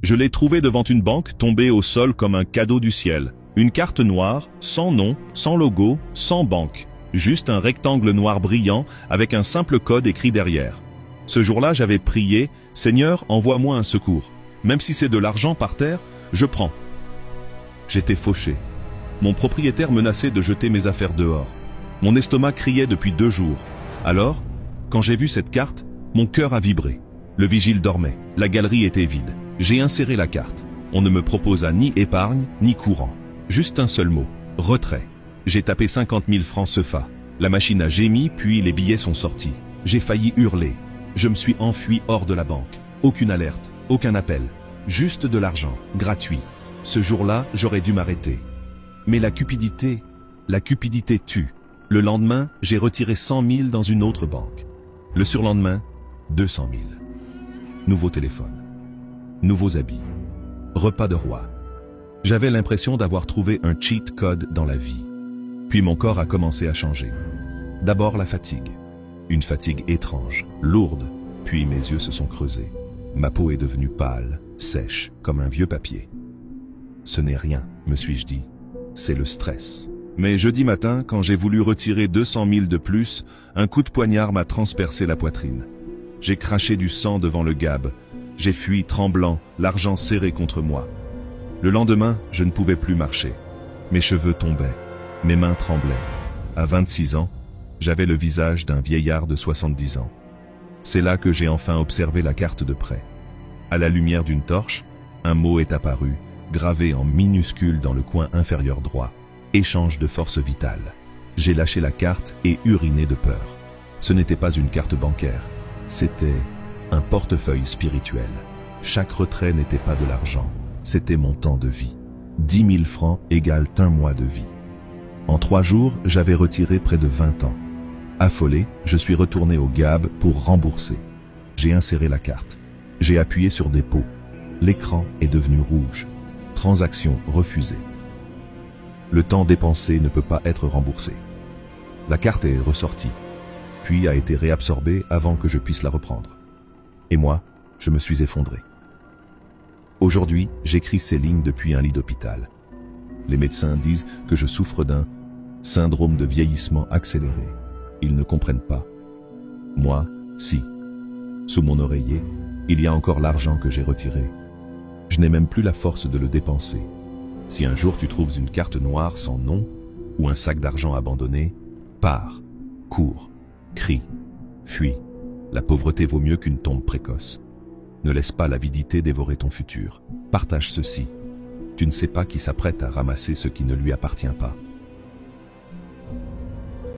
Je l'ai trouvée devant une banque, tombée au sol comme un cadeau du ciel. Une carte noire, sans nom, sans logo, sans banque. Juste un rectangle noir brillant avec un simple code écrit derrière. Ce jour-là, j'avais prié, « Seigneur, envoie-moi un secours. Même si c'est de l'argent par terre, je prends. » J'étais fauché. Mon propriétaire menaçait de jeter mes affaires dehors. Mon estomac criait depuis 2 jours. Alors, quand j'ai vu cette carte, mon cœur a vibré. Le vigile dormait, la galerie était vide. J'ai inséré la carte. On ne me proposa ni épargne, ni courant. Juste un seul mot, retrait. J'ai tapé 50 000 francs CFA. La machine a gémi, puis les billets sont sortis. J'ai failli hurler. Je me suis enfui hors de la banque. Aucune alerte, aucun appel. Juste de l'argent, gratuit. Ce jour-là, j'aurais dû m'arrêter. Mais la cupidité tue. Le lendemain, j'ai retiré 100 000 dans une autre banque. Le surlendemain, 200 000. Nouveau téléphone. Nouveaux habits. Repas de roi. J'avais l'impression d'avoir trouvé un cheat code dans la vie. Puis mon corps a commencé à changer. D'abord la fatigue. Une fatigue étrange, lourde, puis mes yeux se sont creusés. Ma peau est devenue pâle, sèche, comme un vieux papier. Ce n'est rien, me suis-je dit. C'est le stress. Mais jeudi matin, quand j'ai voulu retirer 200 000 de plus, un coup de poignard m'a transpercé la poitrine. J'ai craché du sang devant le gab. J'ai fui tremblant, l'argent serré contre moi. Le lendemain, je ne pouvais plus marcher. Mes cheveux tombaient, mes mains tremblaient. À 26 ans, j'avais le visage d'un vieillard de 70 ans. C'est là que j'ai enfin observé la carte de près. À la lumière d'une torche, un mot est apparu, gravé en minuscule dans le coin inférieur droit. Échange de force vitale. J'ai lâché la carte et uriné de peur. Ce n'était pas une carte bancaire, c'était un portefeuille spirituel. Chaque retrait n'était pas de l'argent, c'était mon temps de vie. 10 000 francs égale 1 mois de vie. En 3 jours, j'avais retiré près de 20 ans. Affolé, je suis retourné au GAB pour rembourser. J'ai inséré la carte. J'ai appuyé sur dépôt. L'écran est devenu rouge. Transaction refusée. Le temps dépensé ne peut pas être remboursé. La carte est ressortie, puis a été réabsorbée avant que je puisse la reprendre. Et moi, je me suis effondré. Aujourd'hui, j'écris ces lignes depuis un lit d'hôpital. Les médecins disent que je souffre d'un syndrome de vieillissement accéléré. Ils ne comprennent pas. Moi, si. Sous mon oreiller, il y a encore l'argent que j'ai retiré. Je n'ai même plus la force de le dépenser. Si un jour tu trouves une carte noire sans nom, ou un sac d'argent abandonné, pars, cours, crie, fuis. La pauvreté vaut mieux qu'une tombe précoce. Ne laisse pas l'avidité dévorer ton futur. Partage ceci. Tu ne sais pas qui s'apprête à ramasser ce qui ne lui appartient pas.